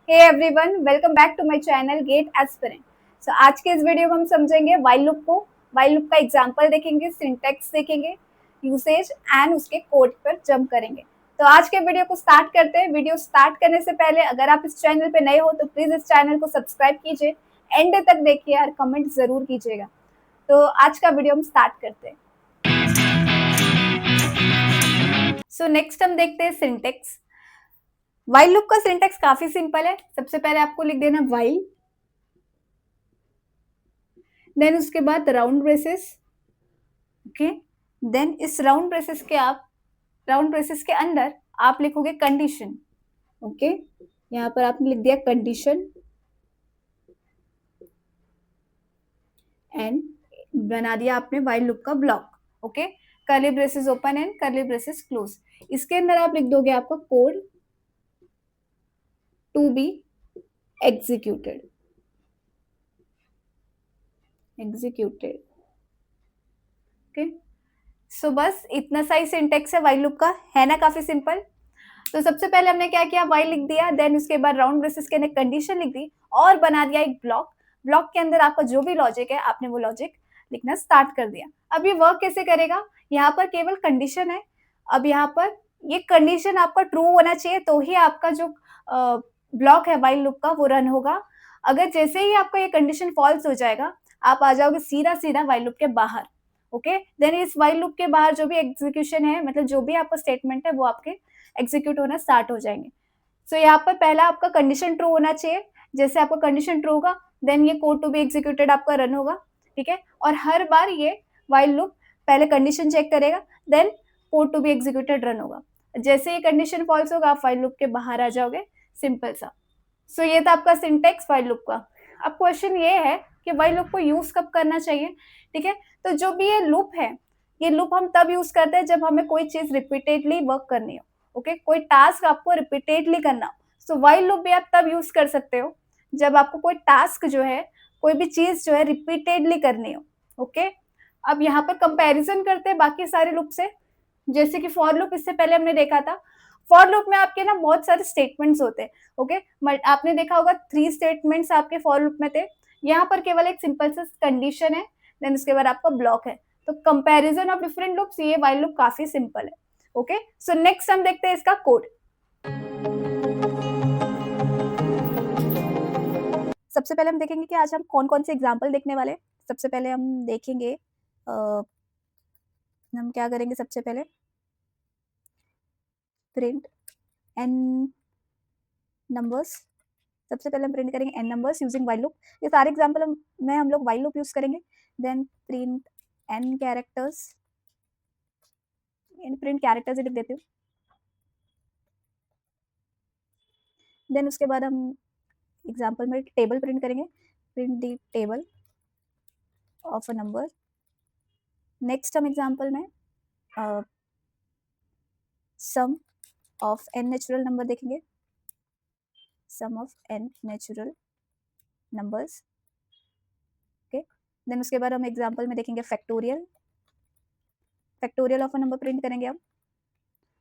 Hey everyone, welcome back to my channel GATE aspirant. So आज के इस video में हम समझेंगे व्हाइल लूप को। व्हाइल लूप का एग्जांपल देखेंगे, सिंटैक्स देखेंगे, यूसेज एंड उसके कोड पर जंप करेंगे। तो आज के वीडियो को स्टार्ट करते हैं। वीडियो स्टार्ट करने से पहले अगर आप इस चैनल पे नए हो तो प्लीज इस चैनल को सब्सक्राइब कीजिए, एंड तक देखिए और कमेंट जरूर कीजिएगा। तो आज का वीडियो हम स्टार्ट करते हैं। सो नेक्स्ट हम देखते हैं सिंटैक्स। व्हाइल लूप का सिंटैक्स काफी सिंपल है। सबसे पहले आपको लिख देना व्हाइल, देन उसके बाद राउंड ब्रेसेस, ओके। देन इस राउंड ब्रेसेस के अंदर आप लिखोगे कंडीशन, ओके। यहाँ पर आपने लिख दिया कंडीशन एंड बना दिया आपने व्हाइल लूप का block, okay. Curly braces open and curly braces close. इसके अंदर आप लिख दोगे आपका code to be executed, okay. So बस इतना सा ही सिंटेक्स है व्हाइल लूप का, है ना, काफी सिंपल। तो सबसे पहले हमने क्या किया, व्हाइल लिख दिया, देन उसके बाद राउंड ब्रेसेस के अंदर कंडीशन लिख दी और बना दिया एक ब्लॉक। ब्लॉक के अंदर आपका जो भी लॉजिक है आपने वो लॉजिक लिखना स्टार्ट कर दिया। अब ये वर्क कैसे करेगा, यहाँ पर केवल कंडीशन है। अब यहाँ पर ये कंडीशन आपका ट्रू होना चाहिए तो ही आपका जो ब्लॉक है व्हाइल लूप का वो रन होगा। अगर जैसे ही आपका ये कंडीशन फॉल्स हो जाएगा आप आ जाओगे सीधा सीधा व्हाइल लूप के बाहर, ओके। देन इस व्हाइल लूप के बाहर जो भी एग्जीक्यूशन है, मतलब जो भी आपका स्टेटमेंट है वो आपके एग्जीक्यूट होना स्टार्ट हो जाएंगे। सो यहाँ पर पहला आपका कंडीशन ट्रू होना चाहिए। जैसे आपका कंडीशन ट्रू होगा देन ये कोड टू बी एग्जीक्यूटेड आपका रन होगा, ठीक है। और हर बार ये व्हाइल लूप पहले कंडीशन चेक करेगा, then code to be executed run होगा। जैसे ये कंडीशन फॉल्स होगा आप व्हाइल लूप के बाहर आ जाओगे, सिंपल सा। सो ये था आपका सिंटेक्स व्हाइल लूप का। अब क्वेश्चन ये है कि व्हाइल लूप को यूज कब करना चाहिए, ठीक है। तो जो भी ये लूप है, ये लूप हम तब यूज करते हैं जब हमें कोई चीज रिपीटेडली वर्क करनी हो, ओके। कोई टास्क आपको रिपीटेडली करना हो, सो व्हाइल लूप भी आप तब यूज कर सकते हो जब आपको कोई टास्क जो है, कोई भी चीज जो है रिपीटेडली करनी हो, ओके। अब यहाँ पर कंपैरिजन करते हैं बाकी सारे लूप से। जैसे कि फॉर लूप इससे पहले हमने देखा था। फॉर लूप में आपके ना बहुत सारे स्टेटमेंट्स होते हैं, ओके। आपने देखा होगा 3 स्टेटमेंट्स आपके फॉर लूप में थे। यहाँ पर केवल एक सिंपल सा कंडीशन है, देन उसके बाद आपका ब्लॉक है। तो कंपैरिजन ऑफ डिफरेंट लूप्स, ये व्हाइल लूप काफी सिंपल है, ओके। सो नेक्स्ट हम देखते हैं इसका कोड। सबसे पहले हम देखेंगे कि आज हम कौन कौन से एग्जाम्पल देखने वाले हैं। सबसे पहले हम देखेंगे हम क्या करेंगे, सबसे पहले प्रिंट एन नंबर्स। सबसे पहले हम प्रिंट करेंगे n numbers using while loop. ये सारे एग्जाम्पल में हम लोग व्हाइल लूप यूज करेंगे। Then print n characters, print characters लिख देती हूँ। देन उसके बाद हम एग्जाम्पल में टेबल प्रिंट करेंगे, print the table of a number. Next हम एग्जाम्पल में sum of n natural number देखेंगे, sum of n natural numbers, okay. Then उसके बाद हम एग्जाम्पल में देखेंगे factorial, factorial of a number print करेंगे हम।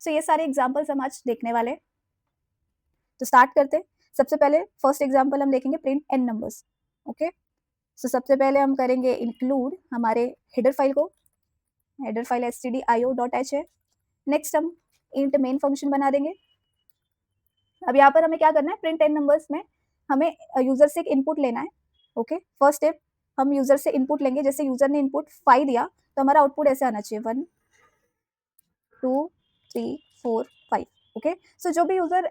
सो ये सारे एग्जाम्पल्स हम आज देखने वाले हैं। तो स्टार्ट करते हैं। सबसे पहले फर्स्ट एग्जाम्पल हम देखेंगे प्रिंट एन नंबर्स, ओके। सो सबसे पहले हम करेंगे इंक्लूड हमारे हेडर फाइल को, हेडर फाइल stdio.h है। नेक्स्ट हम इंट मेन फंक्शन बना देंगे। अब यहाँ पर हमें क्या करना है, प्रिंट एन नंबर्स में हमें यूजर से एक इनपुट लेना है, ओके। फर्स्ट स्टेप, हम यूजर से इनपुट लेंगे। जैसे यूजर ने इनपुट 5 दिया तो हमारा आउटपुट ऐसे आना चाहिए 1 2 3 4 5, ओके। सो जो भी यूजर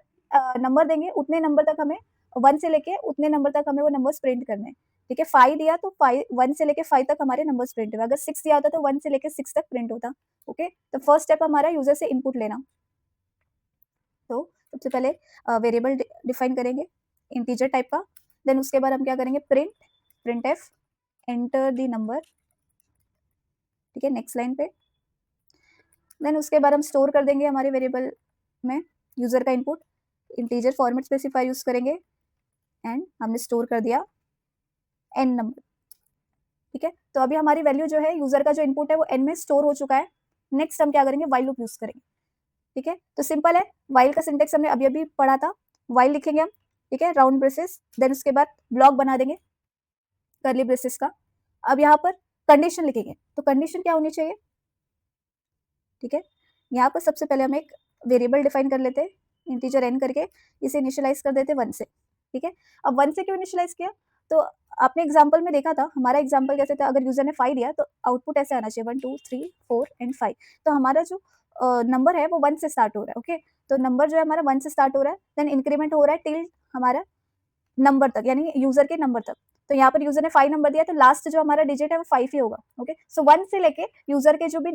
नंबर देंगे उतने नंबर तक हमें 1 से लेके उतने नंबर तक हमें वो नंबर्स प्रिंट करने हैं, ठीक है। 5 दिया तो 1 से लेके 5 तक हमारे नंबर्स प्रिंट हुए। अगर 6 दिया होता तो 1 से लेके 6 तक प्रिंट होता, ओके। तो फर्स्ट स्टेप हमारा यूजर से इनपुट लेना। तो सबसे पहले वेरिएबल डिफाइन करेंगे इंटीजर टाइप का। देन उसके बाद हम क्या करेंगे, print F enter the number, ठीक है, नेक्स्ट लाइन पे। देन उसके बाद हम स्टोर कर देंगे हमारे वेरिएबल में यूजर का input, integer format specifier use करेंगे एंड हमने स्टोर कर दिया एन नंबर, ठीक है। तो अभी हमारी वैल्यू जो है, यूजर का जो इनपुट है वो एन में स्टोर हो चुका है। नेक्स्ट हम क्या करेंगे, व्हाइल लूप यूज करेंगे, ठीक है। तो सिंपल है, व्हाइल का सिंटेक्स हमने अभी अभी पढ़ा था। व्हाइल लिखेंगे हम, ठीक है, राउंड ब्रेसेस, देन उसके बाद ब्लॉक बना देंगे कर्ली ब्रेसेस का। अब यहाँ पर कंडीशन लिखेंगे, तो कंडीशन क्या होनी चाहिए, ठीक है। यहाँ पर सबसे पहले हम एक वेरिएबल डिफाइन कर लेते हैं, इंटीजर n करके, इसे इनिशियलाइज कर देते 1 से, ठीक है। अब 1 से क्यों इनिशियलाइज किया, तो आपने एग्जाम्पल में देखा था, हमारा एग्जाम्पल कैसे था, अगर यूजर ने 5 दिया तो आउटपुट ऐसे आना चाहिए 1 2 3 4 एंड 5। तो हमारा जो नंबर है वो 1 से स्टार्ट हो रहा है, ओके। तो नंबर जो है हमारा 1 से स्टार्ट हो रहा है, देन इंक्रीमेंट हो रहा है टिल हमारा नंबर तक, यानी यूजर के नंबर तक। तो यहाँ पर यूजर ने 5 नंबर दिया, तो लास्ट जो हमारा डिजिट है वो 5 ही होगा, ओके। सो 1 से लेके यूजर के जो भी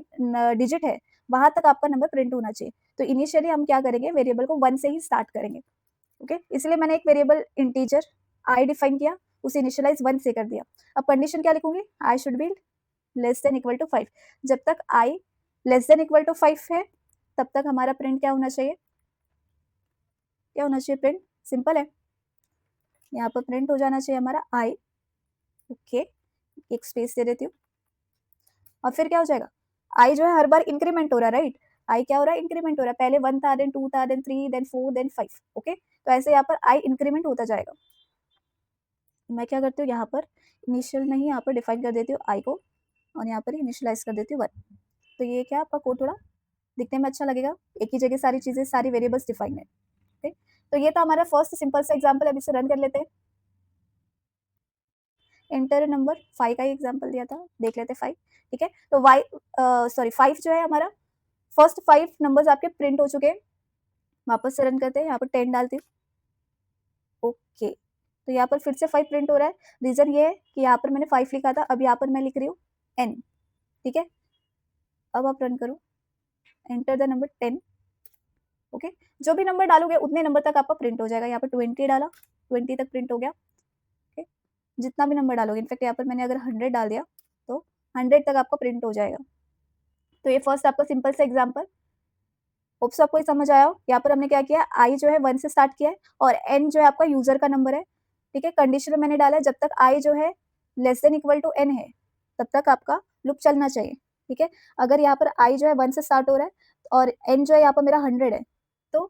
डिजिट है वहां तक आपका नंबर प्रिंट होना चाहिए। तो इनिशियली हम क्या करेंगे, वेरिएबल को 1 से ही स्टार्ट करेंगे, ओके। इसलिए मैंने एक वेरिएबल इंटीजर आई डिफाइन किया, उसे इनिशियलाइज 1 से कर दिया। अब कंडीशन क्या लिखूंगी, I should be less than equal to 5। जब तक I less than equal to 5 है तब तक हमारा प्रिंट क्या होना चाहिए, क्या होना चाहिए, प्रिंट सिंपल है, यहाँ पर प्रिंट हो जाना चाहिए हमारा आई, ओके। एक स्पेस दे देती हूँ, और फिर क्या हो जाएगा, आई जो है हर बार इंक्रीमेंट हो रहा है, राइट। आई क्या हो रहा है, इंक्रीमेंट हो रहा है, पहले 1 था, देन 2 था, देन 3, देन 4, देन 5, ओके। तो ऐसे यहाँ पर आई इंक्रीमेंट होता जाएगा। मैं क्या करती हूँ, यहाँ पर इनिशियल में ही यहाँ पर डिफाइन कर देती हूँ आई को, और यहाँ पर इनिशियलाइज कर देती हूँ 1। तो ये क्या आपका कोड थोड़ा दिखने में अच्छा लगेगा, एक ही जगह सारी चीजें, सारी वेरिएबल्स डिफाइन है, ठीक। तो ये था हमारा फर्स्ट सिंपल सा एग्जाम्पल, अब इसे रन कर लेते हैं। एंटर नंबर 5 का ही एग्जाम्पल दिया था, देख लेते 5, ठीक है। तो वाई सॉरी 5 जो है हमारा, फर्स्ट 5 नंबर्स आपके प्रिंट हो चुके हैं। वापस से रन करते हैं, यहाँ पर 10 डालती हूँ, ओके। तो यहाँ पर फिर से 5 प्रिंट हो रहा है, रीजन ये है कि यहाँ पर मैंने 5 लिखा था, अब यहाँ पर मैं लिख रही हूँ n, ठीक है। अब आप रन करो, एंटर द नंबर 10, ओके। जो भी नंबर डालोगे उतने नंबर तक आपका प्रिंट हो जाएगा। यहाँ पर 20 डाला, 20 तक प्रिंट हो गया, ओके। जितना भी नंबर डालोगे, इनफैक्ट यहाँ पर मैंने अगर 100 डाल दिया तो 100 तक आपका प्रिंट हो जाएगा। तो ये फर्स्ट आपका सिंपल सा एग्जाम्पल, होप्स आपको ये समझ आया हो। यहाँ पर हमने क्या किया, आई जो है 1 से स्टार्ट किया है, और एन जो है आपका यूजर का नंबर है, ठीक है। कंडीशन में मैंने डाला है जब तक आई जो है less than equal to N है तब तक आपका लूप चलना चाहिए, ठीक है। अगर यहाँ पर आई जो है 1 से स्टार्ट हो रहा है और एन जो है यहाँ पर मेरा 100 है, तो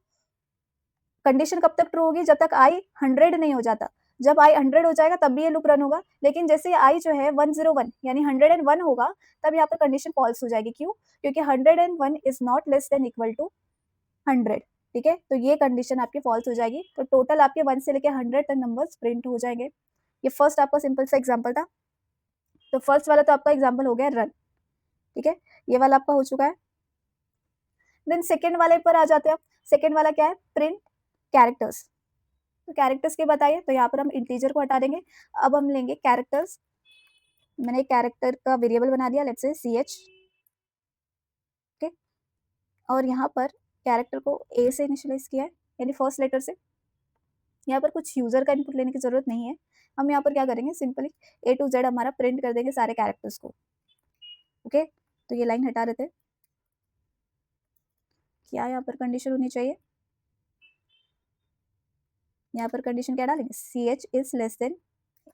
कंडीशन कब तक ट्रू होगी, जब तक आई 100 नहीं हो जाता। जब आई 100 हो जाएगा तब भी ये लूप रन होगा, लेकिन जैसे आई जो है 101 यानी 101 होगा, तब यहाँ पर कंडीशन फॉल्स हो जाएगी। क्यों, क्योंकि 101 is not less than equal to 100, ठीक है। तो ये कंडीशन आपकी फॉल्स हो जाएगी। तो टोटल आपके 1 से लेके 100 तक नंबर्स प्रिंट हो जाएंगे। ये फर्स्ट आपका सिंपल सा एग्जांपल था। तो फर्स्ट वाला तो आपका एग्जांपल हो गया रन, ठीक है। ये वाला आपका हो चुका है। देन सेकेंड वाले पर आ जाते हैं। सेकेंड वाला क्या है, प्रिंट कैरेक्टर्स। तो कैरेक्टर्स के बताइए, तो यहाँ पर हम इंटीजर को हटा देंगे, अब हम लेंगे कैरेक्टर्स। मैंने कैरेक्टर का वेरिएबल बना दिया, लेट्स से ch, ठीक। और यहाँ पर कैरेक्टर को ए से इनिशियलाइज किया है, यानी फर्स्ट लेटर से। यहाँ पर कुछ यूजर का इनपुट लेने की जरूरत नहीं है। हम यहाँ पर क्या करेंगे, सिंपली A to Z हमारा प्रिंट कर देंगे सारे कैरेक्टर्स को, ओके। तो ये लाइन हटा देते हैं। क्या यहाँ पर कंडीशन होनी चाहिए, यहाँ पर कंडीशन क्या डालेंगे, ch is less than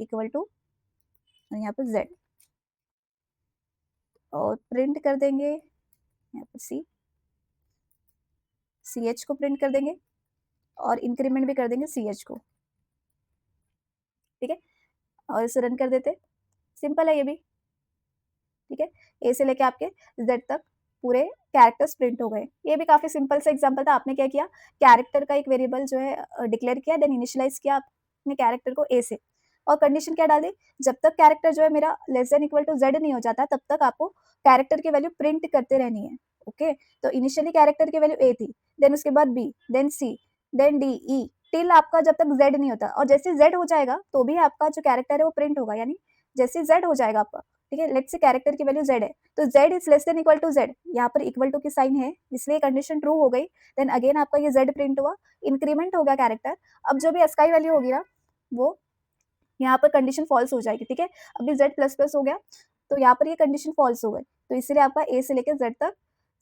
equal to, और यहाँ पर z, और प्रिंट कर देंगे यहाँ पर ch को प्रिंट कर देंगे, और इंक्रीमेंट भी कर देंगे ch को, ठीक है। और इसे रन कर देते, सिंपल है ये भी, ठीक है। ए से लेके आपके जेड तक पूरे कैरेक्टर्स प्रिंट हो गए। ये भी काफी सिंपल सा एग्जांपल था। आपने क्या किया, कैरेक्टर का एक वेरिएबल जो है डिक्लेयर किया, देन इनिशियलाइज किया आपने कैरेक्टर को ए से, और कंडीशन क्या डाली, जब तक कैरेक्टर जो है मेरा less than equal to Z नहीं हो जाता तब तक आपको कैरेक्टर की वैल्यू प्रिंट करते रहनी है, ओके। तो इनिशियली कैरेक्टर की वैल्यू ए थी, देन उसके बाद बी, देन सी, देन डी, ई, टिल आपका जब तक जेड नहीं होता। और जैसे जेड हो जाएगा तो भी आपका जो कैरेक्टर है वो प्रिंट होगा, यानी जैसे जेड हो जाएगा आपका, ठीक है। लेट्स से कैरेक्टर की वैल्यू z है, तो z is less than equal to z, यहाँ पर इक्वल टू की साइन है इसलिए कंडीशन ट्रू हो गई। देन अगेन आपका ये z प्रिंट हुआ, इंक्रीमेंट हो गया कैरेक्टर। अब जो भी अस्काई वैल्यू होगी ना, वो यहाँ पर कंडीशन फॉल्स हो जाएगी, ठीक है। अभी z प्लस प्लस हो गया, तो यहाँ पर ये कंडीशन फॉल्स हो गई, तो इसलिए आपका a से लेकर z तक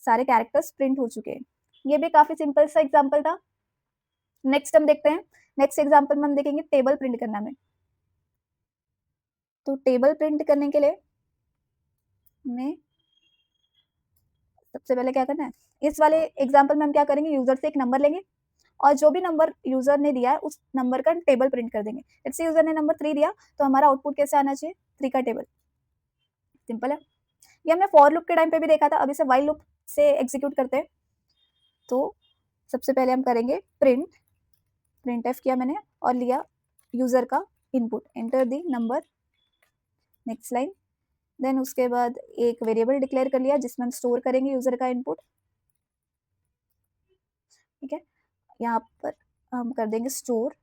सारे कैरेक्टर्स प्रिंट हो चुके हैं। ये भी काफी सिंपल सा एग्जाम्पल था। नेक्स्ट हम देखते हैं, नेक्स्ट एग्जाम्पल में हम देखेंगे टेबल प्रिंट करना में। तो टेबल प्रिंट करने के लिए हमें सबसे पहले क्या करना है, इस वाले एग्जाम्पल में हम क्या करेंगे, यूजर से एक नंबर लेंगे और जो भी नंबर यूजर ने दिया है उस नंबर का टेबल प्रिंट कर देंगे। लेट्स से यूजर ने नंबर 3 दिया तो हमारा आउटपुट कैसे आना चाहिए, 3 का टेबल। सिंपल है। ये हमने फॉर लूप के टाइम पे भी देखा था, अब इसे व्हाइल लूप से एग्जीक्यूट करते हैं। तो सबसे पहले हम करेंगे प्रिंट एफ किया मैंने और लिया यूजर का input, enter the number, next line. Then उसके बाद एक वेरिएबल डिक्लेयर कर लिया जिसमें हम स्टोर करेंगे यूजर का इनपुट। ठीक है, यहाँ पर हम कर देंगे स्टोर,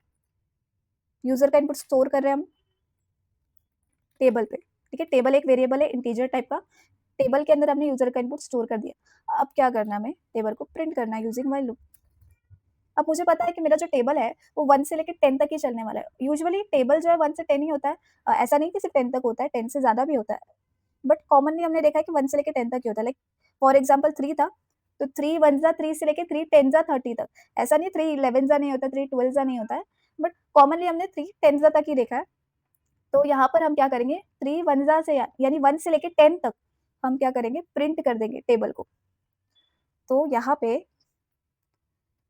यूजर का इनपुट स्टोर कर रहे हैं हम टेबल पे। ठीक है, टेबल एक वेरिएबल है इंटीजर टाइप का, टेबल के अंदर हमने यूजर का इनपुट स्टोर कर दिया। अब क्या करना है, हमें टेबल को प्रिंट करना है यूजिंग व्हाइल लूप। अब मुझे पता है कि मेरा जो टेबल है वो 1 से लेके 10 तक ही चलने वाला है। यूजुअली टेबल जो है 1 से 10 ही होता है, ऐसा नहीं कि सिर्फ 10 तक होता है, 10 से ज़्यादा भी होता है। बट कॉमनली हमने देखा है कि 1 से लेके 10 तक ही होता है। लाइक फॉर एग्जांपल 3 था, तो 3 1 जा 3 से लेके 3 10 जा 30 तक। ऐसा नहीं 3 11 जा नहीं होता, 3 12 जा नहीं होता है, बट कॉमनली हमने 3 10 जा तक ही देखा है। तो यहाँ पर हम क्या करेंगे, 3 1 जा से यानी 1 से लेके 10 तक हम क्या करेंगे, प्रिंट कर देंगे टेबल को। तो यहाँ पे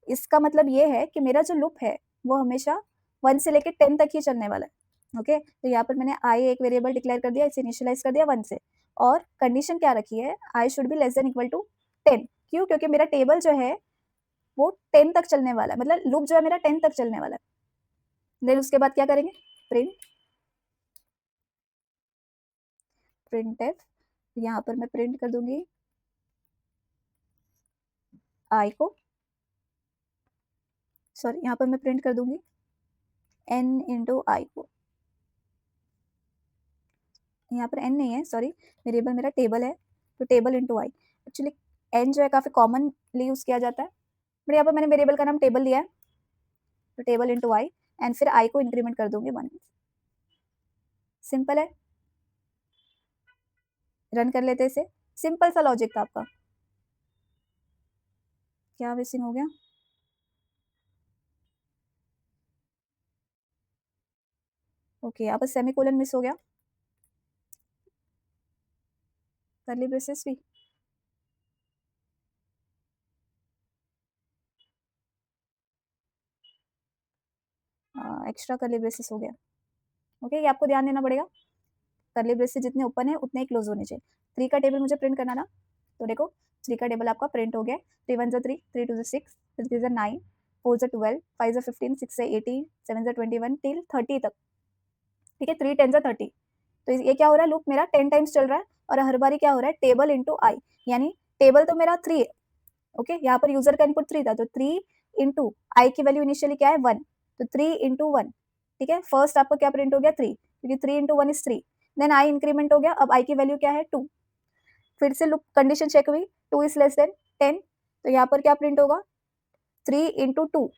इसका मतलब ये है कि मेरा जो लूप है वो हमेशा 1 से लेके 10 तक ही चलने वाला है। ओके, तो यहाँ पर मैंने आई एक वेरिएबल डिक्लेयर कर दिया, इसे इनिशियलाइज कर दिया 1 से, और कंडीशन क्या रखी है, I should be less than equal to 10। क्यों? क्योंकि मेरा टेबल जो है वो 10 तक चलने वाला है, मतलब लूप जो है मेरा 10 तक चलने वाला है। देन उसके बाद क्या करेंगे, प्रिंट एफ, यहाँ पर मैं प्रिंट कर दूंगी आई को, सॉरी यहाँ पर मैं प्रिंट कर दूंगी n इंटू आई को। यहाँ पर n नहीं है, सॉरी, वेरिएबल मेरा टेबल है, तो टेबल इंटू आई। एक्चुअली n जो है काफ़ी कॉमनली यूज़ किया जाता है, बट यहाँ पर मैंने वेरिएबल का नाम टेबल लिया है, तो टेबल इंटू आई, एंड फिर आई को इंक्रीमेंट कर दूंगी 1। सिंपल है, रन कर लेते इसे। सिंपल सा लॉजिक था आपका। क्या मिसिंग हो गया, ओके, यहाँ पर सेमीकोलन मिस हो गया, करली ब्रेसेस भी। एक्स्ट्रा करली ब्रेसेस हो गया। ओके, ये आपको ध्यान देना पड़ेगा, करली ब्रेसेस जितने ओपन है उतने ही क्लोज होने चाहिए। 3 का टेबल मुझे प्रिंट करना था, तो देखो 3 का टेबल आपका प्रिंट हो गया। 3 1 जा 3, 3 2 जा 6, 3 3 जा 9, 4 जा 12, 5 जा 15, 6 जा 18, 7 जा 21 टिल 30 तक। ठीक है, 3 10 जा 30। तो ये क्या हो रहा है, लूप मेरा 10 टाइम्स चल रहा है, और हर बारी क्या हो रहा है, टेबल इंटू आई, यानी टेबल तो मेरा 3 है। ओके, यहाँ पर यूजर का इनपुट 3 था, तो 3 इंटू आई की वैल्यू इनिशियली क्या है 1, तो 3 इंटू 1। ठीक है, फर्स्ट आपका क्या प्रिंट हो गया 3, क्योंकि 3 into 1 is 3। Then I increment हो गया, अब आई की वैल्यू क्या है 2। फिर से लूप कंडीशन चेक हुई, 2 इज लेस देन 10, तो यहाँ पर क्या प्रिंट होगा, 3 इंटू 2।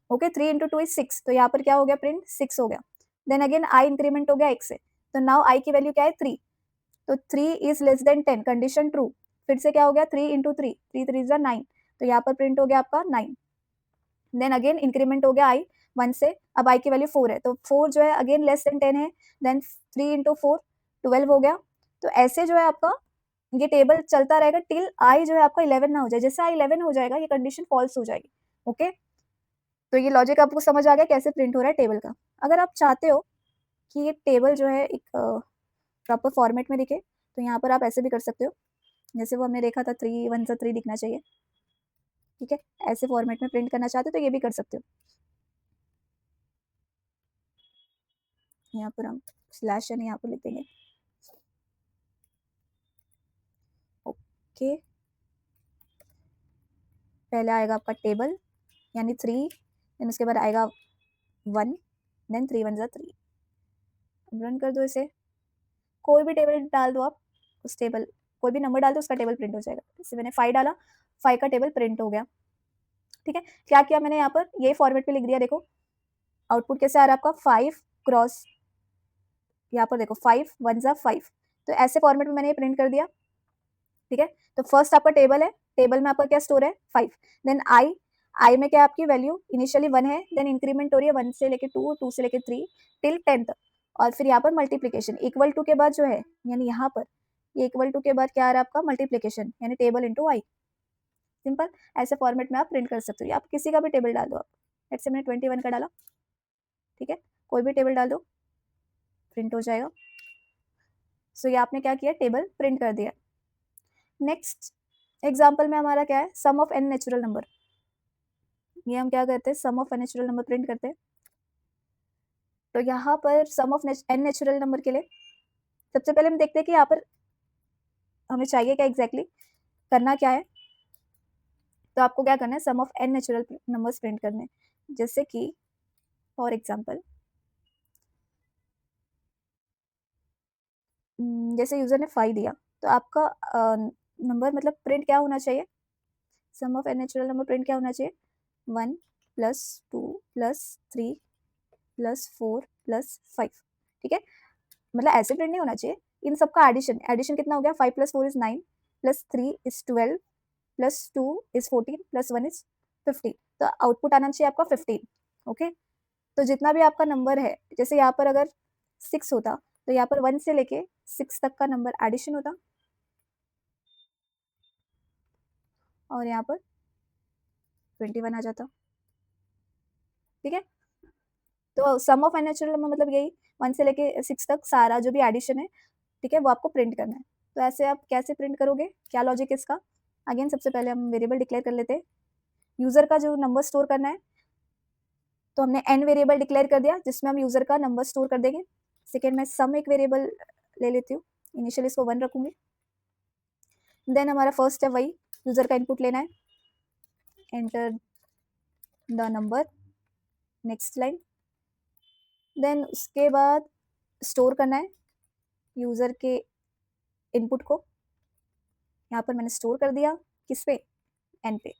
ओके, 3 इंटू 2 इज 6, तो यहाँ पर क्या हो गया, प्रिंट 6 हो गया। देन अगेन आई इंक्रीमेंट हो गया 1 से, तो नाउ आई की वैल्यू क्या है 3, तो 3 is less then 10, condition true. फिर से क्या हो गया, 3 इंटू 3, 3 3 जा 9, तो यहाँ पर प्रिंट हो गया आपका 9। देन अगेन इंक्रीमेंट हो गया आई 1 से, अब आई की वैल्यू 4 है, तो 4 जो है अगेन लेस देन 10 है। देन 3 इंटू 4 12 हो गया। तो ऐसे जो है आपका ये टेबल चलता रहेगा टिल आई जो है आपका 11 ना हो जाए। जैसे आई 11 हो जाएगा ये कंडीशन फॉल्स हो जाएगी। ओके, तो ये लॉजिक आपको समझ आ गया कैसे प्रिंट हो रहा है टेबल का। अगर आप चाहते हो कि ये टेबल जो है एक प्रॉपर फॉर्मेट में दिखे, तो यहाँ पर आप ऐसे भी कर सकते हो, जैसे वो हमने देखा था 3 1 जा 3 दिखना चाहिए। ठीक है, ऐसे फॉर्मेट में प्रिंट करना चाहते हो तो ये भी कर सकते हो। यहाँ पर हम स्लैश यानी यहाँ पर लिख देंगे। ओके, पहले आएगा आपका टेबल यानी 3, देन उसके बाद आएगा 1, देन 3 1 जा 3। रन कर दो इसे, कोई भी टेबल डाल दो आप, उस टेबल कोई भी नंबर डाल दो उसका टेबल प्रिंट हो जाएगा। जैसे मैंने 5 डाला, 5 का टेबल प्रिंट हो गया। ठीक है, क्या किया मैंने यहाँ पर, ये फॉर्मेट में लिख दिया। देखो आउटपुट कैसे आ रहा है आपका 5 क्रॉस, यहाँ पर देखो 5 1 जा 5, तो ऐसे फॉर्मेट में मैंने ये प्रिंट कर दिया। ठीक है, तो फर्स्ट आपका टेबल है, टेबल में आपका क्या स्टोर है 5, देन आई, आई में क्या आपकी वैल्यू इनिशियली 1 है, देन इंक्रीमेंट हो रही है 1 से लेके 2, 2 से लेके 3 टिल 10 तक, और फिर यहाँ पर मल्टीप्लीकेशन इक्वल टू के बाद जो है, यानी यहाँ पर ये इक्वल टू के बाद क्या आ रहा है आपका मल्टीप्लीकेशन, यानी टेबल इंटू आई। सिंपल। ऐसे फॉर्मेट में आप प्रिंट कर सकते हो। आप किसी का भी टेबल डाल दो। आप लेट्स से मैंने 21 का डाला, ठीक है, कोई भी टेबल डाल दो, प्रिंट हो जाएगा। सो ये आपने क्या किया, टेबल प्रिंट कर दिया। नेक्स्ट एग्जाम्पल में हमारा क्या है, sum of n natural number. ये हम क्या करते हैं, sum of n natural number print करते हैं। तो यहाँ पर sum of n natural number के लिए सबसे पहले हम देखते हैं कि यहाँ पर हमें चाहिए क्या एग्जैक्टली, करना क्या है। तो आपको क्या करना है, sum of n natural numbers print करने हैं। जैसे कि फॉर एग्जाम्पल जैसे यूजर ने 5 दिया, तो आपका नंबर मतलब प्रिंट क्या होना चाहिए, sum of n natural number print क्या होना चाहिए, 1 प्लस 2 प्लस 3 प्लस 4 प्लस 5, ठीक है। मतलब ऐसे प्रिंट नहीं होना चाहिए, इन सबका एडिशन, एडिशन कितना हो गया, 5 plus 4 is 9 plus 3 is 12 plus 2 is 14 plus 1 is 15। तो आउटपुट आना चाहिए आपका 15, ओके। तो जितना भी आपका नंबर है, जैसे यहाँ पर अगर 6 होता तो यहाँ पर 1 से लेके 6 तक का नंबर एडिशन होता, और यहाँ पर 21 आ जाता, ठीक है। तो सम ऑफ एन नेचुरल नंबर मतलब यही 1 से लेके 6 तक सारा जो भी एडिशन है, ठीक है, वो आपको प्रिंट करना है। तो ऐसे आप कैसे प्रिंट करोगे, क्या लॉजिक है इसका। अगेन सबसे पहले हम वेरिएबल डिक्लेयर कर लेते हैं। यूजर का जो नंबर स्टोर करना है, तो हमने एन वेरिएबल डिक्लेयर कर दिया जिसमें हम यूजर का नंबर स्टोर कर देंगे। सेकेंड में सम एक वेरिएबल ले लेती हूँ, इनिशियल इसको 1 रखूंगी। देन हमारा फर्स्ट है वही, यूजर का इनपुट लेना है, enter the number, next line. Then उसके बाद स्टोर करना है यूजर के इनपुट को, यहाँ पर मैंने स्टोर कर दिया किस पे, एन पे,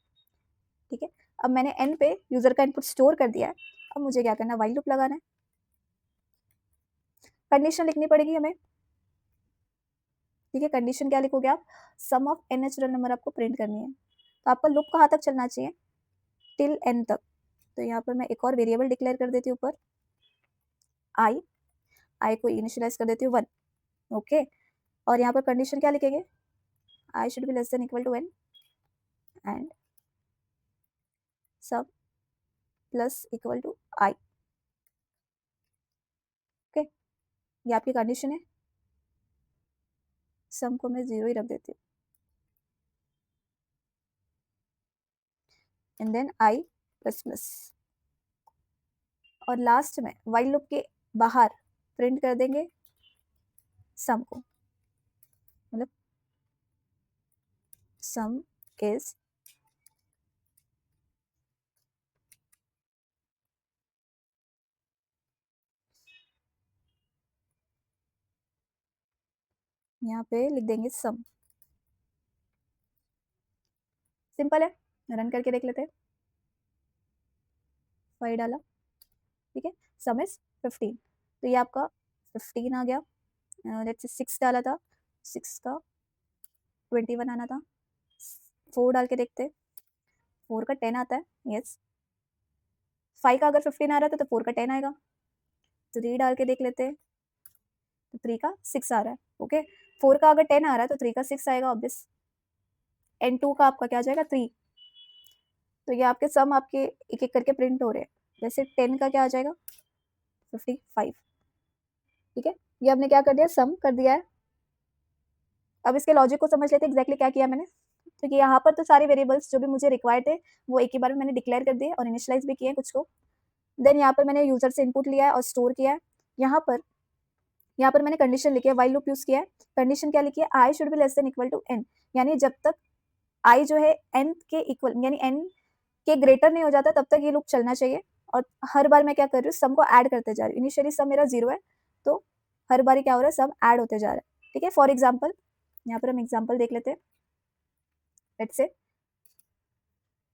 ठीक है। अब मैंने एन पे यूजर का इनपुट स्टोर कर दिया है। अब मुझे क्या करना है, व्हाइल लूप लगाना है। कंडीशन लिखनी पड़ेगी हमें, ठीक है। कंडीशन क्या लिखोगे आप, सम ऑफ एन नेचुरल नंबर आपको प्रिंट करनी है। तो आपका लूप कहाँ तक चलना चाहिए, टिल एन तक। तो यहाँ पर मैं एक और वेरिएबल डिक्लेयर कर देती हूँ ऊपर, आई को इनिशियलाइज कर देती हूँ 1, ओके। और यहाँ पर कंडीशन क्या लिखेंगे, i should be less than equal to n and sum plus equal to i, okay. ये आपकी कंडीशन है। सम को मैं 0 ही रख देती हूँ, and then I plus plus. और लास्ट में व्हाइल लूप के बाहर प्रिंट कर देंगे सम को, मतलब सम इज यहाँ पे लिख देंगे सम। सिंपल है, रन करके देख लेते हैं। 5 डाला, ठीक है, सम इज 15। तो ये आपका 15 आ गया। लेट्स से 6 डाला था, 6 का 21 आना था। 4 डाल के देखते, 4 का 10 आता है, यस। 5 का अगर 15 आ रहा था तो 4 का 10 आएगा। 3 डाल के देख लेते हैं, तो 3 का 6 आ रहा है, ओके। 4 का अगर 10 आ रहा है तो 3 का 6 आएगा ऑब्वियस, एंड 2 का आपका क्या आ जाएगा 3। तो ये आपके सम आपके एक एक करके प्रिंट हो रहे हैं। जैसे 10 का क्या आ जाएगा 55, ठीक है। ये हमने क्या कर दिया, सम कर दिया है। अब इसके लॉजिक को समझ लेते हैं एग्जैक्टली क्या किया मैंने। क्योंकि यहाँ पर तो सारे वेरिएबल्स जो भी मुझे रिक्वायर्ड थे वो एक ही बार में मैंने डिक्लेयर कर दिए और इनिशियलाइज भी किए हैं कुछ को। देन यहाँ पर मैंने यूजर से इनपुट लिया है और स्टोर किया है। यहाँ पर मैंने कंडीशन लिखी है, व्हाइल लूप यूज किया है। कंडीशन क्या लिखी है, I should be less than equal to N, यानी जब तक आई जो है एन के इक्वल यानी एन के ग्रेटर नहीं हो जाता तब तक ये लूप चलना चाहिए। और हर बार मैं क्या कर रही हूँ, सम को ऐड करते जा रही हूँ। इनिशियली सम मेरा 0 है, तो हर बार क्या हो रहा है, सम ऐड होते जा रहा है, ठीक है। फॉर एग्जाम्पल यहाँ पर हम एग्जाम्पल देख लेते हैं। लेट्स से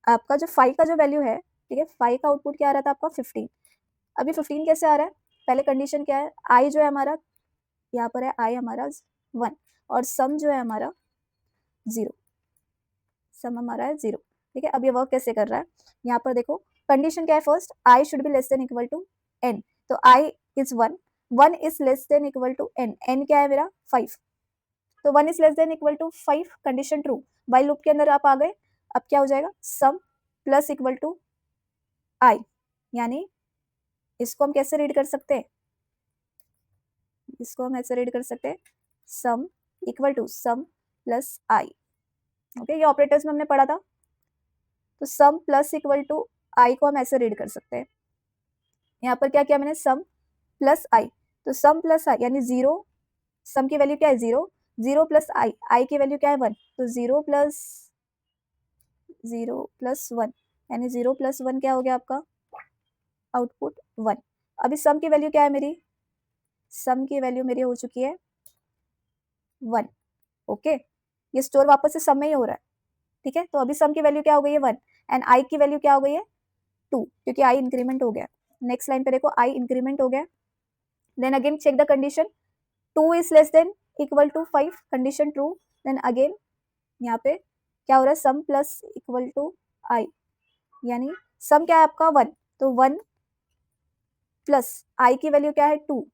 आपका जो 5 का जो वैल्यू है, ठीक है, 5 का आउटपुट क्या आ रहा था आपका 15। अभी 15 कैसे आ रहा है, पहले कंडीशन क्या है, आई जो है हमारा यहाँ पर है, आई हमारा 1 और सम जो है हमारा 0, सम हमारा है 0, ठीक है। अब ये वर्क कैसे कर रहा है, यहाँ पर देखो कंडीशन क्या है, first i should be less than equal to n, तो i is 1, 1 is less than equal to n, n क्या है मेरा 5, तो 1 is less than equal to 5, condition true. While loop के अंदर आप आ गए, अब क्या हो जाएगा, सम प्लस इक्वल टू आई, यानी इसको हम कैसे रीड कर सकते हैं, इसको हम ऐसे रीड कर सकते हैं, sum equal to sum plus I. Okay, ये ऑपरेटर्स में हमने पढ़ा था। तो sum plus equal to I को हम ऐसे रीड कर सकते हैं। यहाँ पर क्या किया मैंने, सम प्लस आई, तो सम प्लस आई यानी जीरो, सम की वैल्यू क्या है जीरो, जीरो प्लस आई की वैल्यू क्या है वन, तो जीरो प्लस वन, यानी जीरो प्लस वन क्या हो गया आपका आउटपुट वन। अभी सम की वैल्यू क्या है मेरी, सम की वैल्यू मेरी हो चुकी है वन। ओके, ये स्टोर वापस से सम में ही हो रहा है, ठीक है। तो अभी सम की वैल्यू क्या हो गई है वन, एंड आई की वैल्यू क्या हो गई है टू, क्योंकि आई इंक्रीमेंट हो गया। नेक्स्ट लाइन पे देखो, आई इंक्रीमेंट हो गया। Then again check the condition, two is less than equal to five, condition true. Then again यहाँ पे क्या हो रहा है, सम प्लस इक्वल टू आई, यानी सम क्या है आपका वन, तो वन प्लस आई की वैल्यू क्या है टू,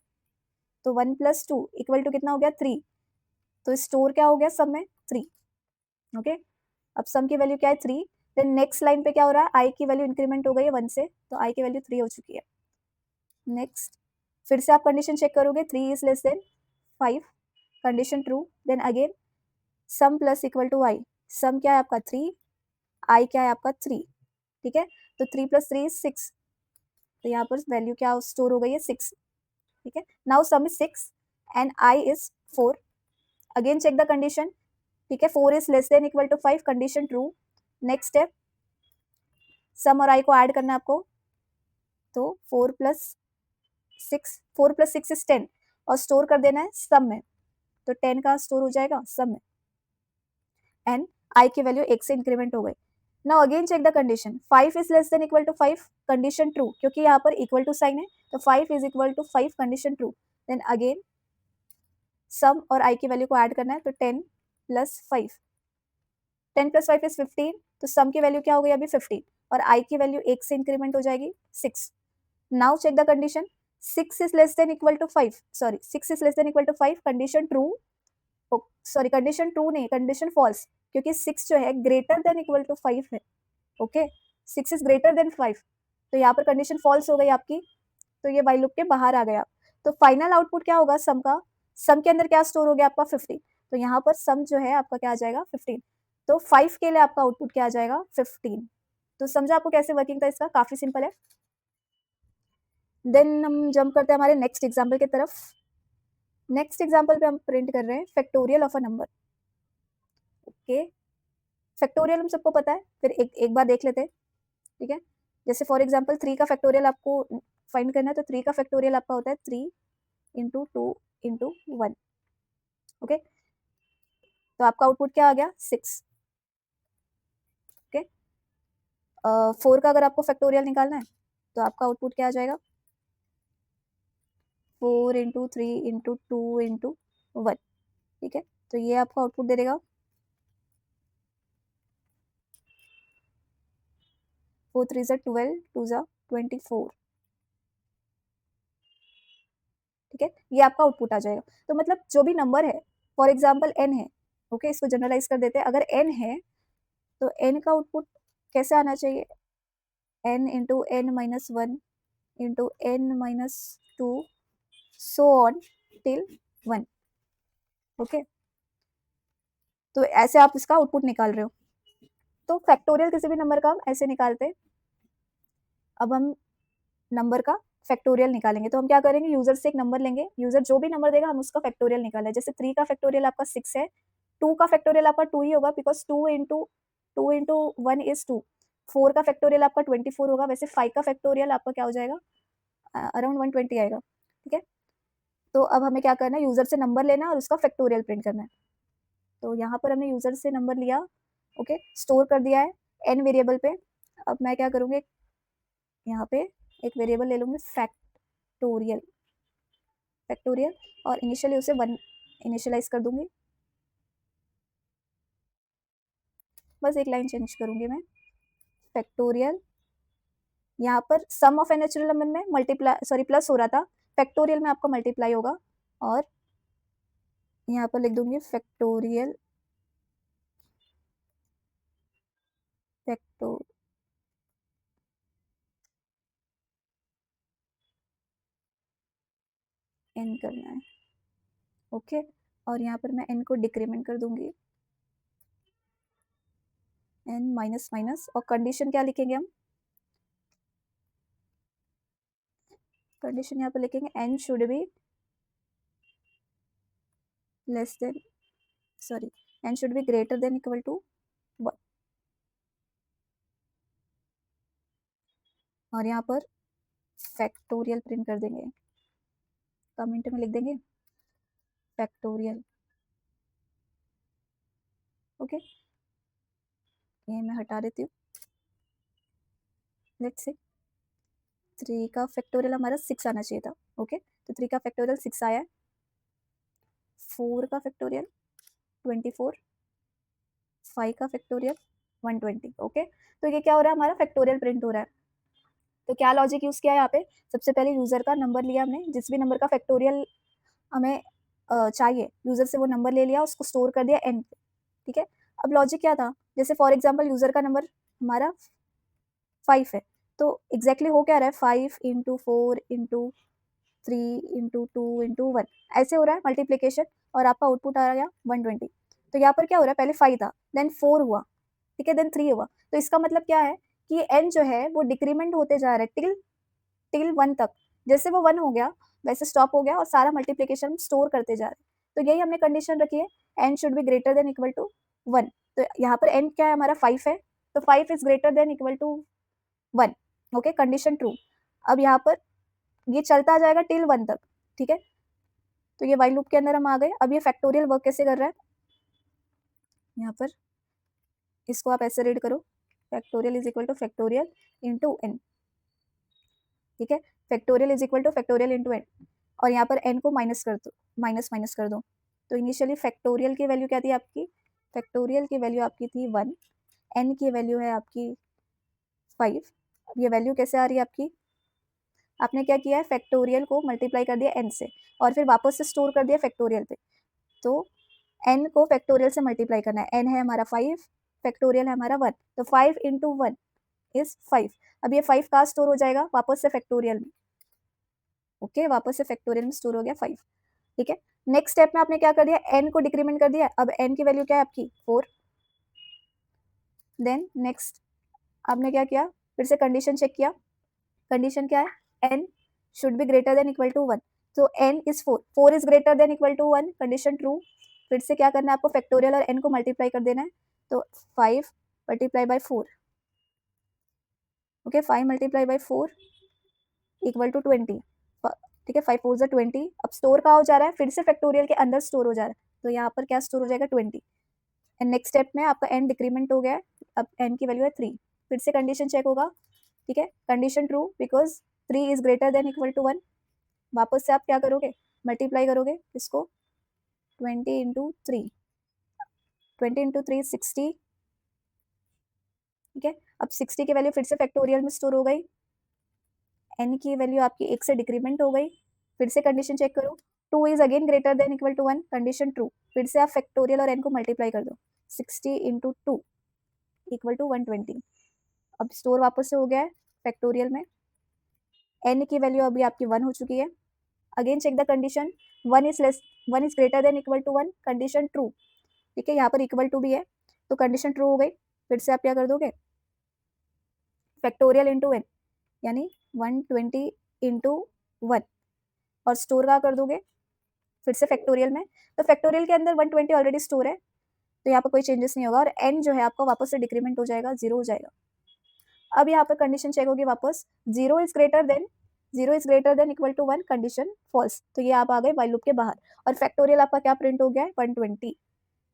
तो one plus two equal to कितना हो गया थ्री, तो स्टोर क्या हो गया सम में थ्री। ओके, अब सम की वैल्यू क्या है थ्री। देन नेक्स्ट लाइन पे क्या हो रहा है, आई की वैल्यू इंक्रीमेंट हो गई है वन से, तो आई की वैल्यू थ्री हो चुकी है। नेक्स्ट फिर से आप कंडीशन चेक करोगे, three is less than five, condition true. Then again sum plus equal to i, sum क्या है आपका थ्री, आई क्या है आपका थ्री, ठीक है। तो three plus three is six, तो यहाँ पर वैल्यू क्या स्टोर हो गई है सिक्स, ठीक है। Now sum is six and i is four. Again check the condition, ठीक है, four is less than equal to five, condition true. Next step, sum और आई को ऐड करना है आपको, तो four plus six is ten, और store कर देना है सम में, तो टेन का स्टोर हो जाएगा सम में, एंड आई की वैल्यू एक से इंक्रीमेंट हो गई। Now again check the condition, five is less than equal to five, condition true, क्योंकि यहाँ पर इक्वल टू साइन है, तो five is equal to five, condition true. Then again sum और आई की वैल्यू को ऐड करना है, तो ten plus five, ten plus five is fifteen, तो सम की वैल्यू क्या हो गई अभी फिफ्टीन, और आई की वैल्यू एक से इंक्रीमेंट हो जाएगी six. Now check the condition, six is less than equal to five, sorry six is less than equal to five, condition true, sorry condition true नहीं, कंडीशन फॉल्स, क्योंकि six जो है greater than equal to five है। Okay, six is greater than five, तो यहाँ पर condition false हो गई आपकी, तो ये वाइल लूप के बाहर आ गया। तो फाइनल आउटपुट क्या होगा सम का, सम के अंदर क्या स्टोर हो गया आपका 15, तो यहाँ पर सम जो है आपका क्या आ जाएगा 15, तो 5 के लिए आपका आउटपुट क्या आ जाएगा 15। तो समझा आपको कैसे वर्किंग था इसका, काफी सिंपल है। देन हम जंप करते हैं हमारे नेक्स्ट एग्जाम्पल की तरफ। नेक्स्ट एग्जाम्पल पे हम प्रिंट कर रहे हैं factorial of a number. Okay, factorial हम सबको पता है, फिर एक बार देख लेते हैं, ठीक है। जैसे फॉर एग्जाम्पल थ्री का फैक्टोरियल आपको फाइंड करना है, तो थ्री का फैक्टोरियल आपका होता है three into two into one. Okay, तो आपका आउटपुट क्या आ गया सिक्स। ओके, फोर का अगर आपको फैक्टोरियल निकालना है, तो आपका आउटपुट क्या आ जाएगा, four into three into two into one, ठीक है। तो ये आपका आउटपुट दे देगा फोर थ्री ज़ा 12, टू ज़ा 24, ठीक है। ये आपका आउटपुट आ जाएगा। तो मतलब जो भी नंबर है, फॉर एग्जाम्पल एन है, ओके, इसको जनरलाइज कर देते हैं, अगर एन है तो एन का आउटपुट कैसे आना चाहिए, N into N minus one into N minus two, so on till one. Okay, तो ऐसे आप इसका आउटपुट निकाल रहे हो। तो फैक्टोरियल किसी भी नंबर का हम ऐसे निकालते हैं। अब हम नंबर का फैक्टोरियल निकालेंगे, तो हम क्या करेंगे, यूजर से एक नंबर लेंगे, यूजर जो भी नंबर देगा हम उसका फैक्टोरियल निकालें। जैसे थ्री का फैक्टोरियल आपका सिक्स है, टू का फैक्टोरियल आपका टू ही होगा, because two into one is two. Four का फैक्टोरियल आपका 24 होगा, वैसे फाइव का फैक्टोरियल आपका क्या हो जाएगा, अराउंड 120 आएगा, ठीक है। तो अब हमें क्या करना है, यूजर से नंबर लेना और उसका फैक्टोरियल प्रिंट करना है। तो यहाँ पर हमने यूजर से नंबर लिया, ओके, स्टोर कर दिया है एन वेरिएबल पे। अब मैं क्या करूँगी, यहाँ पे एक वेरिएबल ले लूँगी फैक्टोरियल, और इनिशियली उसे वन इनिशियलाइज कर दूंगी, बस एक लाइन चेंज करूंगी मैं, फैक्टोरियल। यहाँ पर sum of a natural number में मल्टीप्लाई, सॉरी प्लस हो रहा था, फैक्टोरियल में आपका मल्टीप्लाई होगा, और यहाँ पर लिख दूंगी फैक्टोरियल फैक्टो n करना है, ओके। और यहाँ पर मैं n को डिक्रीमेंट कर दूंगी, n माइनस माइनस, और कंडीशन क्या लिखेंगे हम, कंडीशन यहाँ पर लिखेंगे n should be less than, sorry, n should be greater than equal to 1। और यहाँ पर फैक्टोरियल प्रिंट कर देंगे, कमेंट में लिख देंगे फैक्टोरियल, ओके। ये मैं हटा देती हूँ, लेट्स से 3 का फैक्टोरियल हमारा 6 आना चाहिए था, ओके। तो 3 का फैक्टोरियल 6 आया है, 4 का फैक्टोरियल 24, 5 का फैक्टोरियल 120, ओके। तो ये क्या हो रहा है, हमारा फैक्टोरियल प्रिंट हो रहा है। तो क्या लॉजिक यूज़ किया है यहाँ पे, सबसे पहले यूज़र का नंबर लिया हमने, जिस भी नंबर का फैक्टोरियल हमें चाहिए, यूज़र से वो नंबर ले लिया, उसको स्टोर कर दिया n पे, ठीक है। अब लॉजिक क्या था, जैसे फॉर एग्जांपल यूज़र का नंबर हमारा 5 है, तो एग्जैक्टली हो क्या रहा है, 5 इंटू 4 इंटू 3 इंटू 2 इंटू 1, ऐसे हो रहा है मल्टीप्लीकेशन, और आपका आउटपुट आ गया 120। तो यहाँ पर क्या हो रहा है, पहले 5 था, देन 4 हुआ, ठीक है, देन 3 हुआ। तो इसका मतलब क्या है कि n जो है वो डिक्रीमेंट होते जा रहा है टिल टिल 1 तक, जैसे वो 1 हो गया वैसे स्टॉप हो गया, और सारा मल्टीप्लीकेशन स्टोर करते जा रहे हैं। तो यही हमने कंडीशन रखी है, n should be greater than equal to 1। तो यहाँ पर n क्या है, हमारा 5 है, तो 5 is greater than equal to 1, okay, condition true. अब यहाँ पर ये चलता जाएगा टिल 1 तक, ठीक है। तो ये वाइल लूप के अंदर हम आ गए। अब ये फैक्टोरियल वर्क कैसे कर रहा है, यहाँ पर इसको आप ऐसे रीड करो, factorial is equal two factorial into n, ठीक है, factorial is equal two factorial into n, और यहाँ पर n को माइनस कर दो, माइनस माइनस कर दो। तो इनिशियली फैक्टोरियल की वैल्यू क्या थी आपकी, फैक्टोरियल की वैल्यू आपकी थी 1, n की वैल्यू है आपकी 5। अब ये वैल्यू कैसे आ रही है आपकी, आपने क्या किया है, फैक्टोरियल को मल्टीप्लाई कर दिया n से, और फिर वापस से स्टोर कर दिया फैक्टोरियल पे। तो n को फैक्टोरियल से मल्टीप्लाई करना है, n है हमारा 5, फैक्टोरियल है हमारा 1, तो 5 इंटू 1 इज 5। अब ये 5 कहाँ स्टोर हो जाएगा, वापस से फैक्टोरियल में, ओके, वापस से फैक्टोरियल में स्टोर हो गया 5, ठीक है। नेक्स्ट स्टेप में आपने क्या कर दिया, n को डिक्रीमेंट कर दिया, अब n की वैल्यू क्या है आपकी 4। देन नेक्स्ट आपने क्या किया, फिर से कंडीशन चेक किया, कंडीशन क्या है, n should be greater than equal to 1, तो n is 4, 4 is greater than equal to 1, condition true. फिर से क्या करना है आपको, फैक्टोरियल और n को मल्टीप्लाई कर देना है, तो 5 multiply by 4, okay, 5 multiply by 4 equal to 20, ठीक है, 5 4 ज़ा 20। अब स्टोर कहाँ हो जा रहा है, फिर से फैक्टोरियल के अंदर स्टोर हो जा रहा है, तो यहाँ पर क्या स्टोर हो जाएगा 20। एंड नेक्स्ट स्टेप में आपका n डिक्रीमेंट हो गया है, अब n की वैल्यू है 3, फिर से कंडीशन चेक होगा, ठीक है, condition true, because 3 is greater than equal to 1। वापस से आप क्या करोगे, मल्टीप्लाई करोगे इसको, 20 इंटू 3, 20 इंटू 3 60, ठीक है। अब 60 की वैल्यू फिर से फैक्टोरियल में स्टोर हो गई, n की वैल्यू आपकी 1 से डिक्रीमेंट हो गई, फिर से कंडीशन चेक करो, 2 is again greater than equal to 1, condition true. फिर से आप फैक्टोरियल और n को मल्टीप्लाई कर दो, 60 इंटू 2 इक्वल टू 120। अब स्टोर वापस से हो गया है फैक्टोरियल में, n की वैल्यू अभी आपकी 1 हो चुकी है। Again check the condition, 1 is greater than equal to 1, condition true, ठीक है, यहाँ पर इक्वल टू भी है, तो कंडीशन ट्रू हो गई। फिर से आप क्या कर दोगे, फैक्टोरियल इंटू n, यानी 120 इंटू 1, और स्टोर कहाँ कर दोगे, फिर से फैक्टोरियल में। तो फैक्टोरियल के अंदर 120 ऑलरेडी स्टोर है, तो यहाँ पर कोई चेंजेस नहीं होगा, और n जो है आपका वापस से डिक्रीमेंट हो जाएगा, 0 हो जाएगा। अब यहाँ पर कंडीशन चेक होगी वापस, 0 is greater than equal to 1, condition false, तो ये आप आ गए वाइल लूप के बाहर, और फैक्टोरियल आपका क्या प्रिंट हो गया है, 120।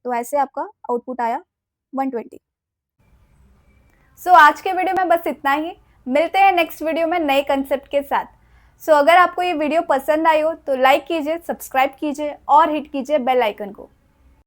तो ऐसे आपका आउटपुट आया 120। सो आज के वीडियो में बस इतना ही, मिलते हैं नेक्स्ट वीडियो में नए कंसेप्ट के साथ। सो अगर आपको ये वीडियो पसंद आई हो तो लाइक कीजिए, सब्सक्राइब कीजिए और हिट कीजिए बेल आइकन को।